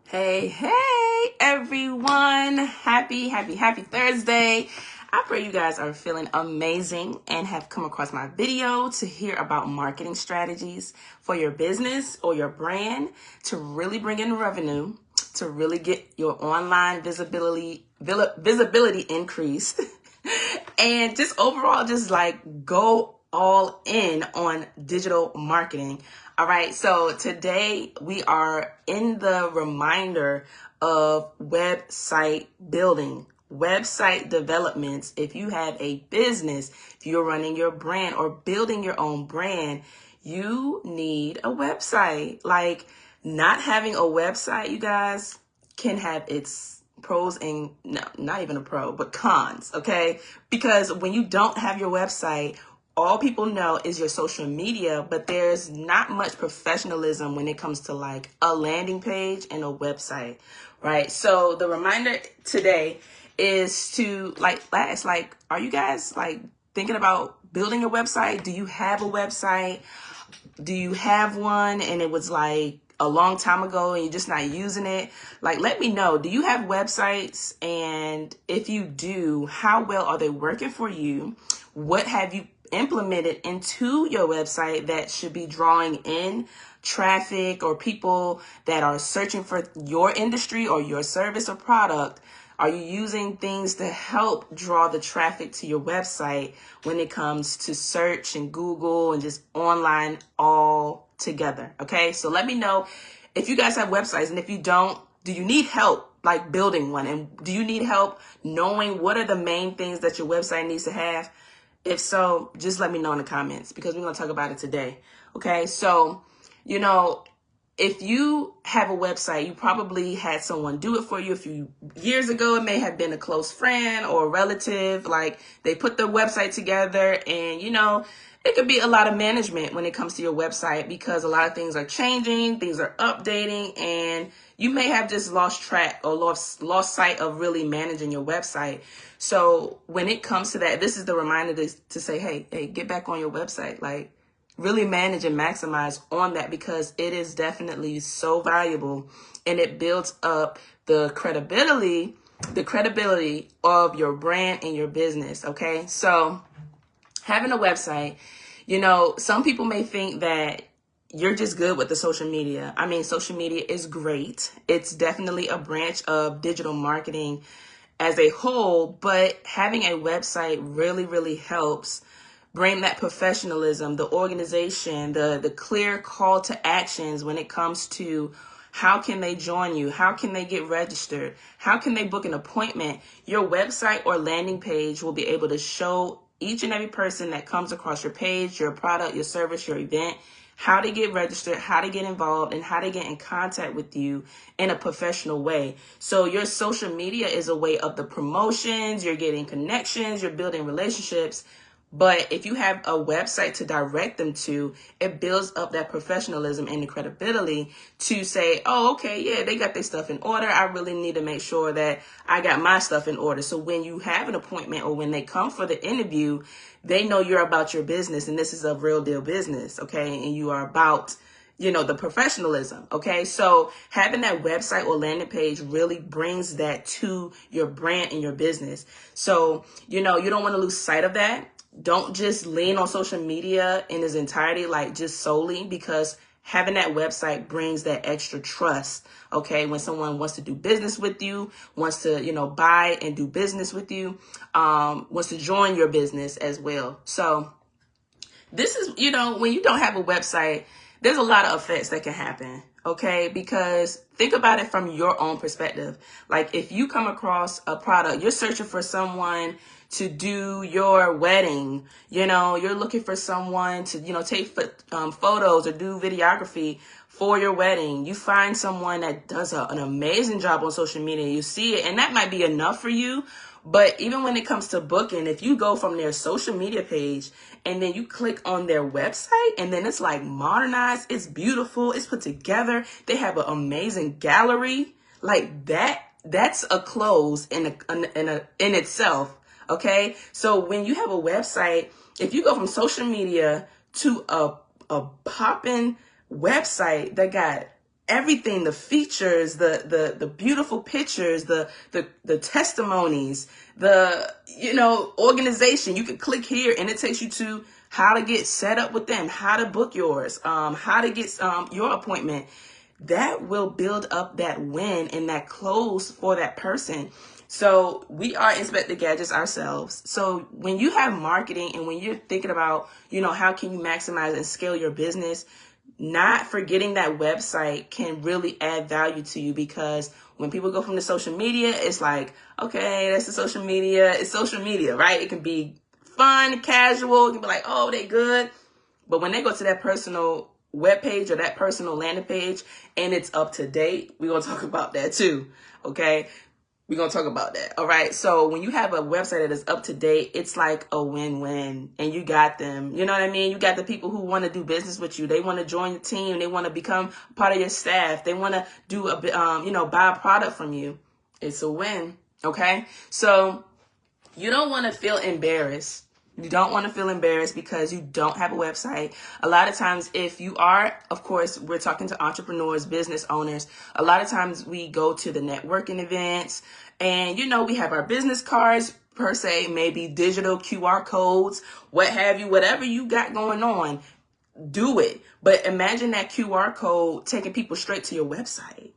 Hey, everyone. Happy Thursday. I pray you guys are feeling amazing and have come across my video to hear about marketing strategies for your business or your brand to really bring in revenue, to really get your online visibility increased, and just overall just like go all in on digital marketing. All right, so today we are in the reminder of website building, website developments. If you have a business, if you're running your brand or building your own brand, you need a website. Like, not having a website, you guys, can have its pros and no, not even a pro, but cons, okay? Because when you don't have your website, all people know is your social media, but there's not much professionalism when it comes to like a landing page and a website, right? So the reminder today is to ask, are you guys like thinking about building a website? Do you have a website? Do you have one and it was like a long time ago and you're just not using it? Like, let me know. Do you have websites? And if you do, how well are they working for you? What have you implemented into your website that should be drawing in traffic or people that are searching for your industry or your service or product? Are you using things to help draw the traffic to your website when it comes to search and Google and just online all together? Okay, so let me know if you guys have websites, and if you don't, do you need help like building one? And do you need help knowing what are the main things that your website needs to have? If so, just let me know in the comments because we're going to talk about it today. Okay, so, if you have a website, you probably had someone do it for you a few years ago. It may have been a close friend or a relative. Like, they put the website together, and it could be a lot of management when it comes to your website because a lot of things are changing, things are updating, and you may have just lost track or lost sight of really managing your website. So when it comes to that, this is the reminder to say, hey, get back on your website. Like, really manage and maximize on that because it is definitely so valuable and it builds up the credibility of your brand and your business. Okay. So having a website, some people may think that you're just good with the social media. I mean, social media is great. It's definitely a branch of digital marketing as a whole, but having a website really, really helps bring that professionalism, the organization, the clear call to actions when it comes to how can they join you? How can they get registered? How can they book an appointment? Your website or landing page will be able to show each and every person that comes across your page, your product, your service, your event, how to get registered, how to get involved, and how to get in contact with you in a professional way. So your social media is a way of the promotions, you're getting connections, you're building relationships. But if you have a website to direct them to, it builds up that professionalism and the credibility to say, oh, okay, yeah, they got their stuff in order. I really need to make sure that I got my stuff in order. So when you have an appointment or when they come for the interview, they know you're about your business and this is a real deal business, okay? And you are about the professionalism. Okay. So having that website or landing page really brings that to your brand and your business. So, you don't want to lose sight of that. Don't just lean on social media in its entirety, like just solely, because having that website brings that extra trust. Okay. When someone wants to do business with you, wants to, buy and do business with you, wants to join your business as well. So this is, when you don't have a website, there's a lot of effects that can happen, okay? Because think about it from your own perspective. Like, if you come across a product, you're searching for someone to do your wedding, you're looking for someone to, take photos or do videography for your wedding. You find someone that does an amazing job on social media, you see it, and that might be enough for you. But even when it comes to booking, if you go from their social media page and then you click on their website and then it's like modernized, it's beautiful, it's put together, they have an amazing gallery, like that's a close in itself. Okay. So when you have a website, if you go from social media to a popping website that got everything, the features, the beautiful pictures, the testimonies, the, organization. You can click here and it takes you to how to get set up with them, how to book yours, how to get your appointment. That will build up that win and that close for that person. So we are Inspector Gadgets ourselves. So when you have marketing and when you're thinking about, how can you maximize and scale your business, not forgetting that website can really add value to you, because when people go from the social media, it's like, okay, that's the social media. It's social media, right? It can be fun, casual. It can be like, oh, they good. But when they go to that personal web page or that personal landing page and it's up to date, we're going to talk about that too. Okay. We're going to talk about that. All right. So when you have a website that is up to date, it's like a win-win, and you got them. You know what I mean? You got the people who want to do business with you. They want to join your team. They want to become part of your staff. They want to do buy a product from you. It's a win. Okay. So you don't want to feel embarrassed. You don't want to feel embarrassed because you don't have a website. A lot of times, if you are, of course, we're talking to entrepreneurs, business owners. A lot of times we go to the networking events and, we have our business cards per se, maybe digital QR codes, what have you, whatever you got going on, do it. But imagine that QR code taking people straight to your website.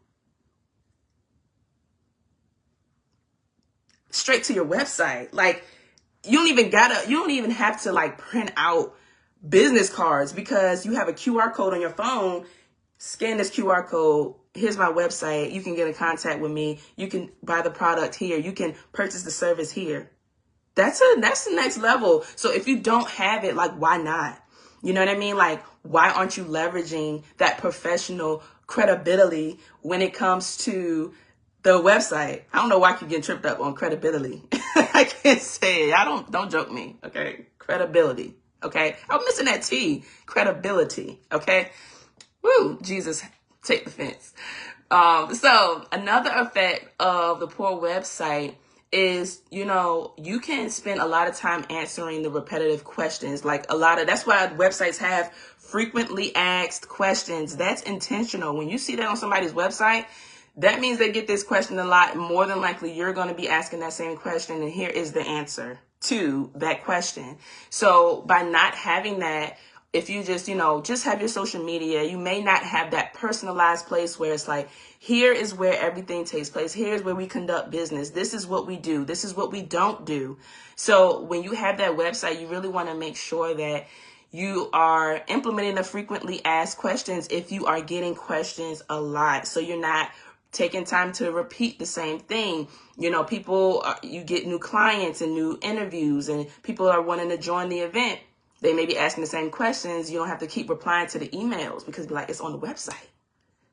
Straight to your website. Like, you don't even have to like print out business cards, because you have a QR code on your phone. Scan this QR code. Here's my website. You can get in contact with me. You can buy the product here. You can purchase the service here. That's the next level. So if you don't have it, like, why not? You know what I mean? Like, why aren't you leveraging that professional credibility when it comes to the website? I don't know why I keep getting tripped up on credibility. I can't say it. Don't joke me. Okay. Credibility. Okay. I'm missing that T. Credibility. Okay. Woo. Jesus, take the fence. So another effect of the poor website is, you can spend a lot of time answering the repetitive questions. That's why websites have frequently asked questions. That's intentional. When you see that on somebody's website, that means they get this question a lot. More than likely, you're going to be asking that same question, and here is the answer to that question. So by not having that, if you just have your social media, you may not have that personalized place where it's like, here is where everything takes place. Here's where we conduct business. This is what we do. This is what we don't do. So when you have that website, you really want to make sure that you are implementing the frequently asked questions if you are getting questions a lot. So you're not taking time to repeat the same thing. People, you get new clients and new interviews, and people are wanting to join the event. They may be asking the same questions. You don't have to keep replying to the emails because it's on the website.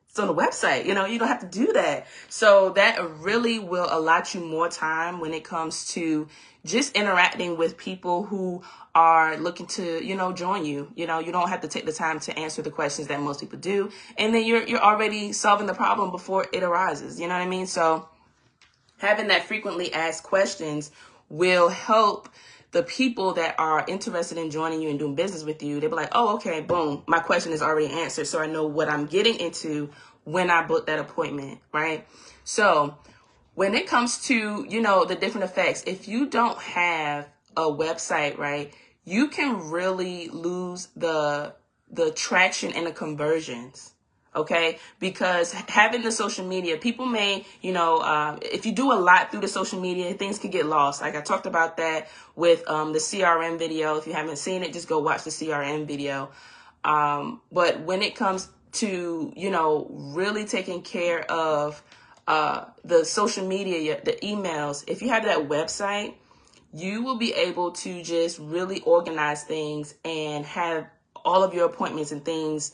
It's on the website. You don't have to do that. So that really will allot you more time when it comes to just interacting with people who are looking to, join you. You don't have to take the time to answer the questions that most people do. And then you're already solving the problem before it arises. You know what I mean? So having that frequently asked questions will help the people that are interested in joining you and doing business with you. They'll be like, oh, okay, boom, my question is already answered. So I know what I'm getting into when I book that appointment, right? So when it comes to, the different effects, if you don't have a website, right, you can really lose the traction and the conversions. Okay, because having the social media, people may, if you do a lot through the social media, things can get lost. Like I talked about that with the CRM video. If you haven't seen it, just go watch the CRM video. But when it comes to, really taking care of the social media, the emails, if you have that website, you will be able to just really organize things and have all of your appointments and things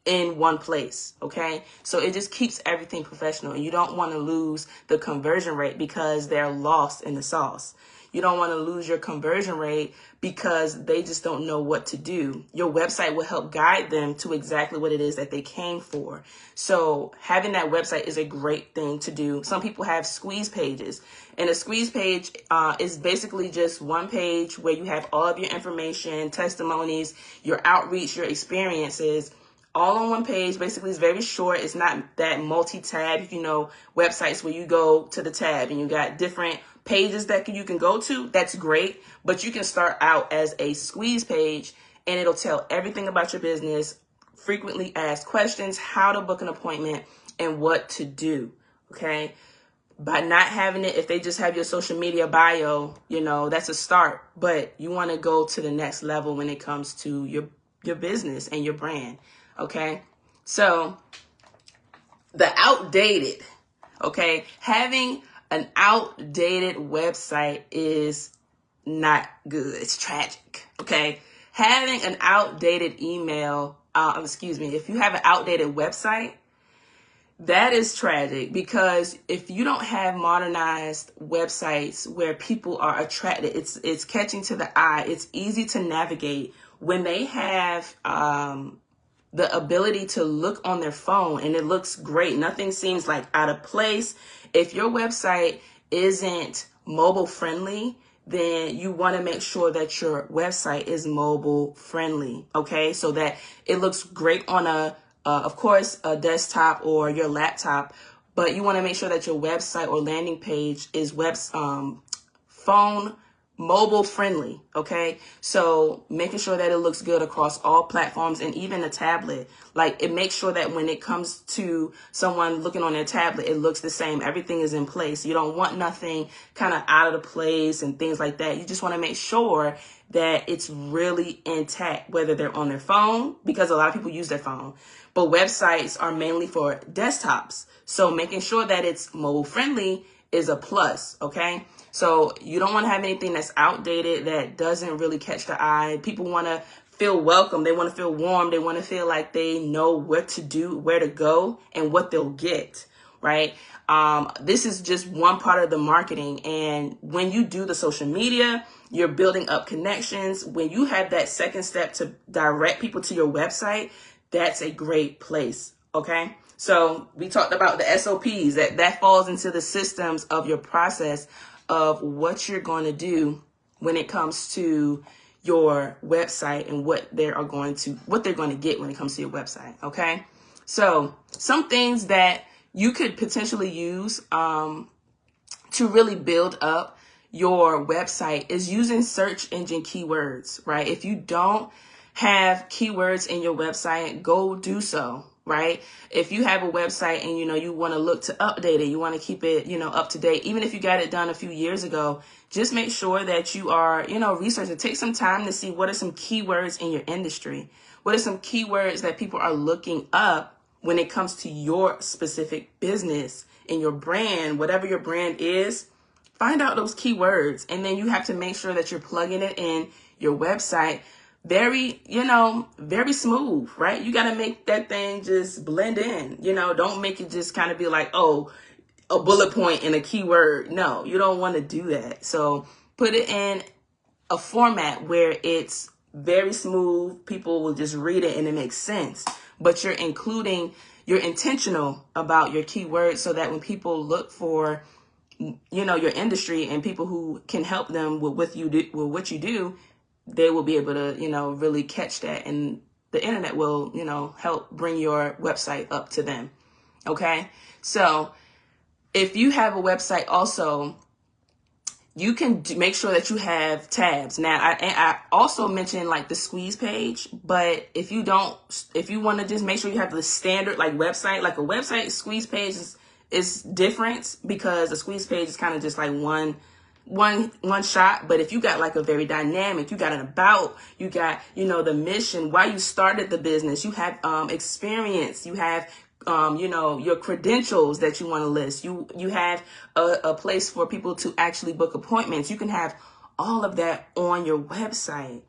in one place. Okay. So it just keeps everything professional, and you don't want to lose the conversion rate because they're lost in the sauce. You don't want to lose your conversion rate because they just don't know what to do. Your website will help guide them to exactly what it is that they came for. So having that website is a great thing to do. Some people have squeeze pages, and a squeeze page is basically just one page where you have all of your information, testimonies, your outreach, your experiences, all on one page. Basically, it's very short. It's not that multi-tab, websites where you go to the tab and you got different pages that you can go to. That's great. But you can start out as a squeeze page and it'll tell everything about your business, frequently asked questions, how to book an appointment, and what to do. Okay. By not having it, if they just have your social media bio, that's a start. But you want to go to the next level when it comes to your business and your brand. Okay. So having an outdated website is not good. It's tragic. Okay. Having an outdated email, if you have an outdated website, that is tragic, because if you don't have modernized websites where people are attracted, it's catching to the eye, it's easy to navigate. When they have the ability to look on their phone and it looks great, nothing seems like out of place. If your website isn't mobile friendly, then you want to make sure that your website is mobile friendly, okay? So that it looks great on of course, a desktop or your laptop, but you want to make sure that your website or landing page is phone mobile friendly. Okay. So making sure that it looks good across all platforms and even a tablet, like it makes sure that when it comes to someone looking on their tablet, it looks the same. Everything is in place. You don't want nothing kind of out of the place and things like that. You just want to make sure that it's really intact, whether they're on their phone, because a lot of people use their phone, but websites are mainly for desktops. So making sure that it's mobile friendly is a plus. Okay. So you don't want to have anything that's outdated, that doesn't really catch the eye. People want to feel welcome. They want to feel warm. They want to feel like they know what to do, where to go, and what they'll get. Right. This is just one part of the marketing. And when you do the social media, you're building up connections. When you have that second step to direct people to your website, that's a great place. Okay. So we talked about the SOPs, that falls into the systems of your process of what you're going to do when it comes to your website and what they're going to get when it comes to your website. Okay. So some things that you could potentially use to really build up your website is using search engine keywords, right? If you don't have keywords in your website, go do so, right? If you have a website and, you want to look to update it, you want to keep it, up to date, even if you got it done a few years ago, just make sure that you are, researching. Take some time to see what are some keywords in your industry. What are some keywords that people are looking up when it comes to your specific business and your brand, whatever your brand is. Find out those keywords, and then you have to make sure that you're plugging it in your website very, very smooth, right? You got to make that thing just blend in, don't make it just kind of be like, oh, a bullet point and a keyword. No, you don't want to do that. So put it in a format where it's very smooth. People will just read it and it makes sense, but you're intentional about your keywords so that when people look for, your industry and people who can help them with what you do, they will be able to, really catch that, and the internet will, help bring your website up to them. Okay. So if you have a website also, you can make sure that you have tabs. Now, I also mentioned like the squeeze page, but if you want to just make sure you have the standard like website, like a website squeeze page is different, because a squeeze page is kind of just like one shot. But if you got like a very dynamic, you got an about, you got, the mission, why you started the business, you have experience, you have your credentials that you want to list, you have a place for people to actually book appointments. You can have all of that on your website.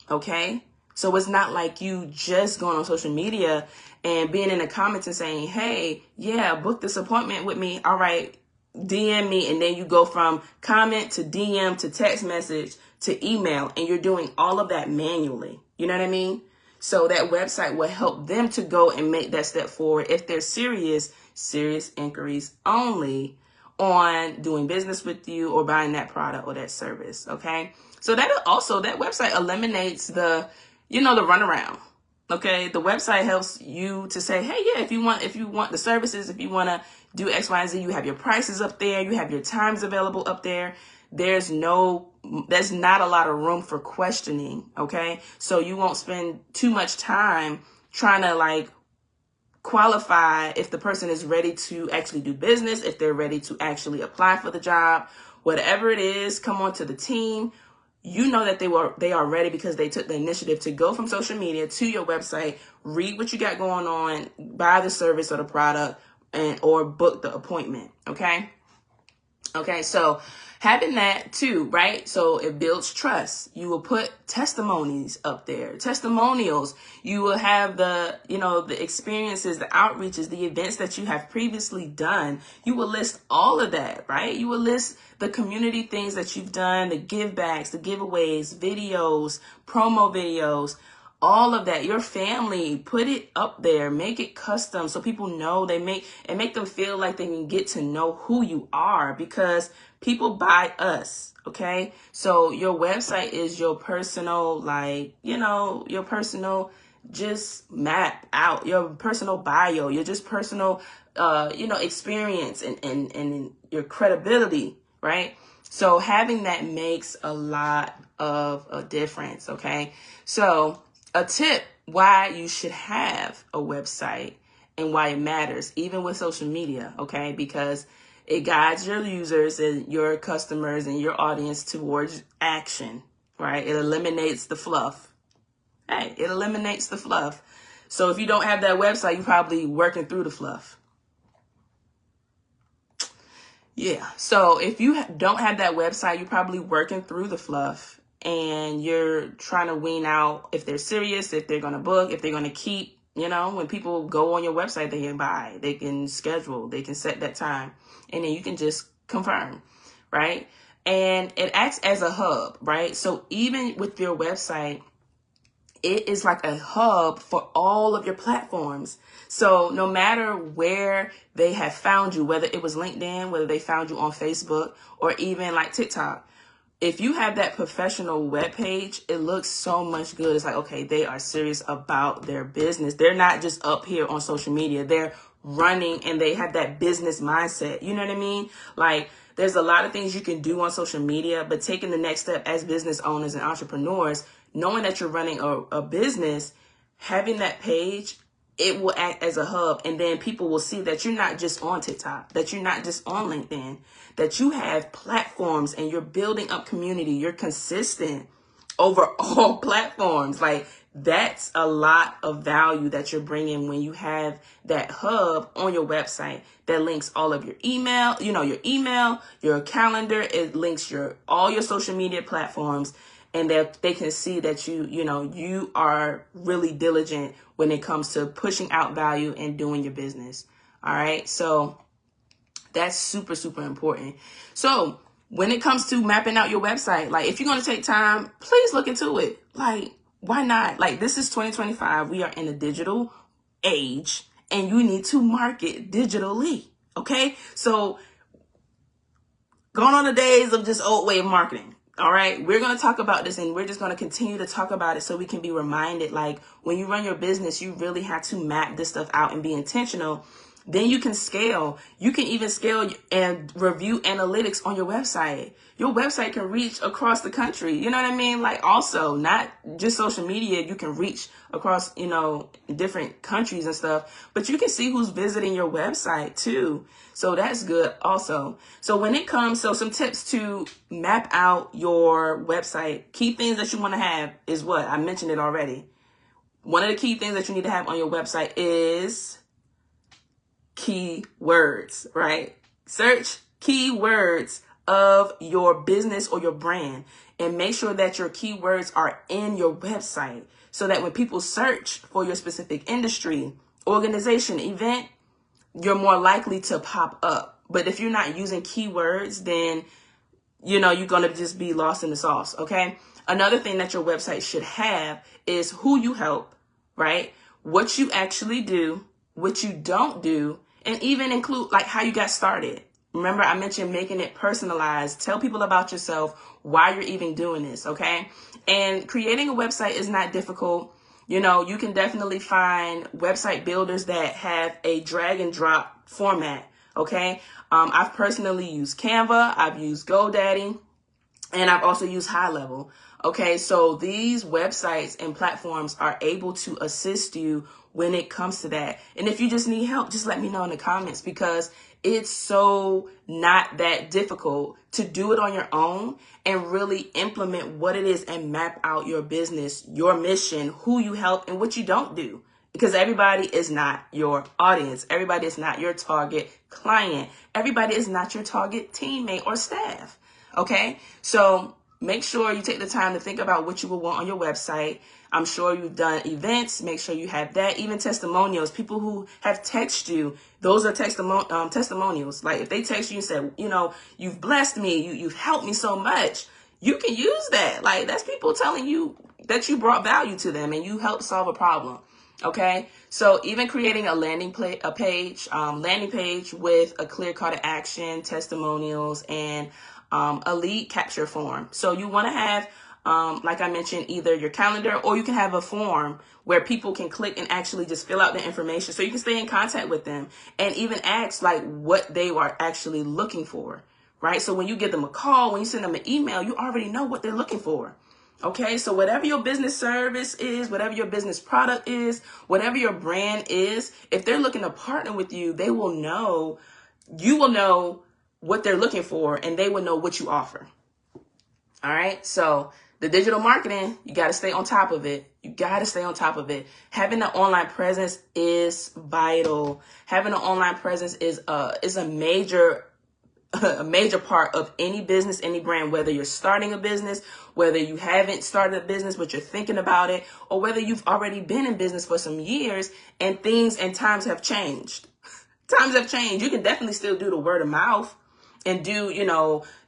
Okay. So it's not like you just going on social media and being in the comments and saying, hey, yeah, book this appointment with me. All right, DM me. And then you go from comment to DM to text message to email, and you're doing all of that manually. You know what I mean? So that website will help them to go and make that step forward if they're serious inquiries only on doing business with you or buying that product or that service. Okay. So that website eliminates the runaround. Okay, the website helps you to say, hey, yeah, if you want the services, if you want to do X, Y, and Z, you have your prices up there, you have your times available up there. There's not a lot of room for questioning. Okay, so you won't spend too much time trying to like qualify if the person is ready to actually do business, if they're ready to actually apply for the job, whatever it is, come onto the team. You know that they are ready because they took the initiative to go from social media to your website, read what you got going on, buy the service or the product, or book the appointment. Okay, so having that too, right? So it builds trust. You will put testimonies up there, testimonials. You will have the experiences, the outreaches, the events that you have previously done. You will list all of that, right? You will list the community things that you've done, the give backs, the giveaways, videos, promo videos, all of that. Your family, put it up there, make it custom so people know, make them feel like they can get to know who you are, because people buy us. Okay. So your website is your personal, your personal, just map out your personal bio, your just personal, experience and your credibility, right? So having that makes a lot of a difference. Okay. So a tip why you should have a website and why it matters, even with social media, okay? Because it guides your users and your customers and your audience towards action, right? It eliminates the fluff. Hey, it eliminates the fluff. So if you don't have that website, you're probably working through the fluff. Yeah. So if you don't have that website, you're probably working through the fluff. And you're trying to wean out if they're serious, if they're going to book, if they're going to keep, when people go on your website, they can buy, they can schedule, they can set that time, and then you can just confirm, right? And it acts as a hub, right? So even with your website, it is like a hub for all of your platforms. So no matter where they have found you, whether it was LinkedIn, whether they found you on Facebook, or even like TikTok, if you have that professional web page, it looks so much good. It's like, okay, they are serious about their business. They're not just up here on social media. They're running and they have that business mindset. You know what I mean? Like, there's a lot of things you can do on social media, but taking the next step as business owners and entrepreneurs, knowing that you're running a business, having that page, it will act as a hub. And then people will see that you're not just on TikTok, that you're not just on LinkedIn, that you have platforms and you're building up community. You're consistent over all platforms. Like, that's a lot of value that you're bringing when you have that hub on your website that links all of your email, your calendar. It links all your social media platforms. And that they can see that you are really diligent when it comes to pushing out value and doing your business. All right. So that's super, super important. So when it comes to mapping out your website, like, if you're going to take time, please look into it. Like, why not? Like, this is 2025. We are in a digital age and you need to market digitally. Okay. So gone on the days of just old way of marketing. All right, we're going to talk about this and we're just going to continue to talk about it so we can be reminded, like, when you run your business, you really have to map this stuff out and be intentional. Then you can scale. You can even scale and review analytics on your website. Your website can reach across the country. You know what I mean? Like, also, not just social media. You can reach across, different countries and stuff. But you can see who's visiting your website too. So that's good also. So when it comes, some tips to map out your website. Key things that you want to have is what? I mentioned it already. One of the key things that you need to have on your website is keywords, right? Search keywords of your business or your brand and make sure that your keywords are in your website so that when people search for your specific industry, organization, event, you're more likely to pop up. But if you're not using keywords, then, you're going to just be lost in the sauce. Okay. Another thing that your website should have is who you help, right? What you actually do, what you don't do, and even include like how you got started. Remember, I mentioned making it personalized. Tell people about yourself, why you're even doing this, okay? And creating a website is not difficult. You can definitely find website builders that have a drag and drop format. Okay. I've personally used Canva. I've used GoDaddy, and I've also used High Level. Okay. So these websites and platforms are able to assist you when it comes to that. And if you just need help, just let me know in the comments, because it's so not that difficult to do it on your own and really implement what it is and map out your business, your mission, who you help, and what you don't do. Because everybody is not your audience. Everybody is not your target client. Everybody is not your target teammate or staff. Okay? So make sure you take the time to think about what you will want on your website. I'm sure you've done events. Make sure you have that. Even testimonials, people who have texted you, those are testimonials. Like if they text you and say, you've blessed me, you've helped me so much, you can use that. Like that's people telling you that you brought value to them and you helped solve a problem. Okay, so even creating a landing page with a clear call to action, testimonials, and a lead capture form. So you want to have, like I mentioned, either your calendar, or you can have a form where people can click and actually just fill out the information so you can stay in contact with them and even ask like what they are actually looking for, right? So when you give them a call, when you send them an email, you already know what they're looking for. Okay, so whatever your business service is, whatever your business product is, whatever your brand is, if they're looking to partner with you, they will know, you will know what they're looking for, and they will know what you offer. All right, so the digital marketing, you got to stay on top of it. You got to stay on top of it. Having an online presence is vital. Having an online presence is a major part of any business, any brand, whether you're starting a business, whether you haven't started a business, but you're thinking about it, or whether you've already been in business for some years and things and times have changed. Times have changed. You can definitely still do the word of mouth and do,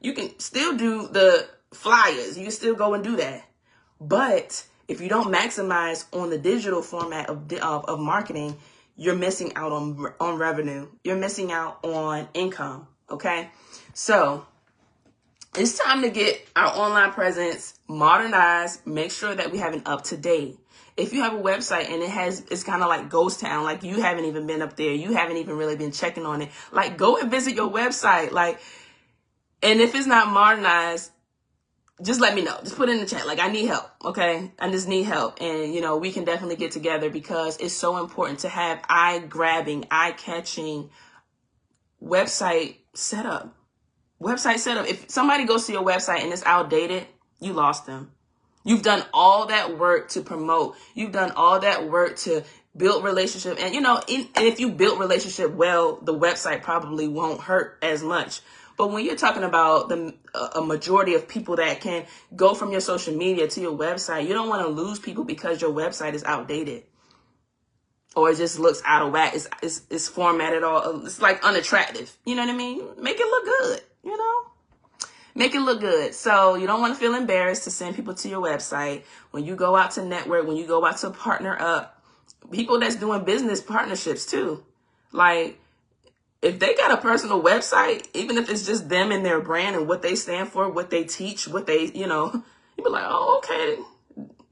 you can still do the flyers. You can still go and do that. But if you don't maximize on the digital format of marketing, you're missing out on revenue. You're missing out on income. Okay, so it's time to get our online presence modernized. Make sure that we have an up-to-date. If you have a website and it's kind of like ghost town, like you haven't even been up there, you haven't even really been checking on it, like go and visit your website. And if it's not modernized, just let me know. Just put it in the chat. Like, I need help. Okay. I just need help. And, we can definitely get together, because it's so important to have eye-grabbing, eye-catching website setup. If somebody goes to your website and it's outdated, you lost them. You've done all that work to promote. You've done all that work to build relationship. And, and if you build relationship well, the website probably won't hurt as much. But when you're talking about a majority of people that can go from your social media to your website, you don't want to lose people because your website is outdated. Or it just looks out of whack. It's formatted all. It's like unattractive. You know what I mean? Make it look good. Make it look good. So you don't want to feel embarrassed to send people to your website. When you go out to network, when you go out to partner up, people that's doing business partnerships too. Like if they got a personal website, even if it's just them and their brand and what they stand for, what they teach, what they, you be like, oh, okay,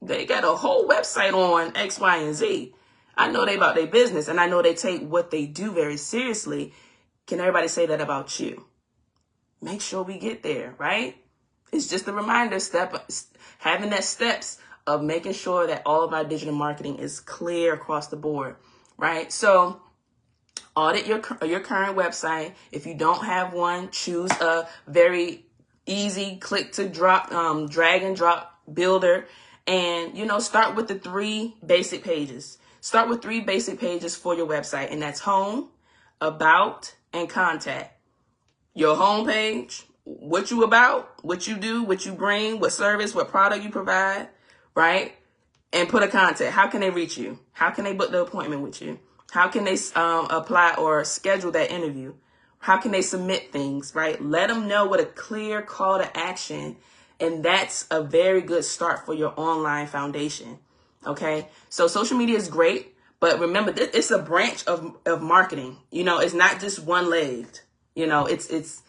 they got a whole website on X, Y, and Z. I know they about their business, and I know they take what they do very seriously. Can everybody say that about you? Make sure we get there, right? It's just a reminder, having that steps of making sure that all of our digital marketing is clear across the board, right? So audit your current website. If you don't have one, choose a very easy click to drop, drag and drop builder, and, start with the 3 basic pages. Start with 3 basic pages for your website, and that's home, about, and contact. Your home page, what you about, what you do, what you bring, what service, what product you provide, right? And put a contact. How can they reach you? How can they book the appointment with you? How can they apply or schedule that interview? How can they submit things, right? Let them know what a clear call to action, and that's a very good start for your online foundation. Okay, so social media is great, but remember, it's a branch of marketing. It's not just one-legged. It's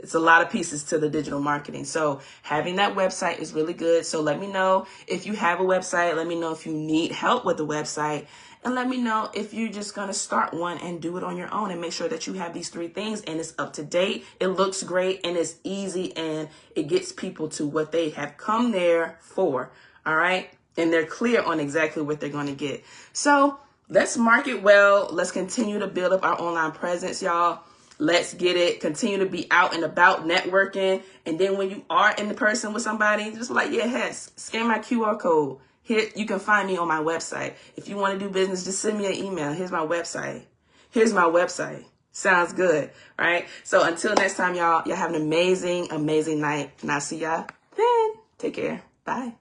It's a lot of pieces to the digital marketing. So having that website is really good. So let me know if you have a website. Let me know if you need help with the website. And let me know if you're just going to start one and do it on your own, and make sure that you have these 3 things and it's up to date. It looks great and it's easy and it gets people to what they have come there for. All right. And they're clear on exactly what they're going to get. So let's market well. Let's continue to build up our online presence, y'all. Let's get it. Continue to be out and about networking. And then when you are in person with somebody, just like, yeah, Hess, scan my QR code. Here, you can find me on my website. If you want to do business, just send me an email. Here's my website. Here's my website. Sounds good, right? So until next time, y'all have an amazing, amazing night. And I'll see y'all then. Take care. Bye.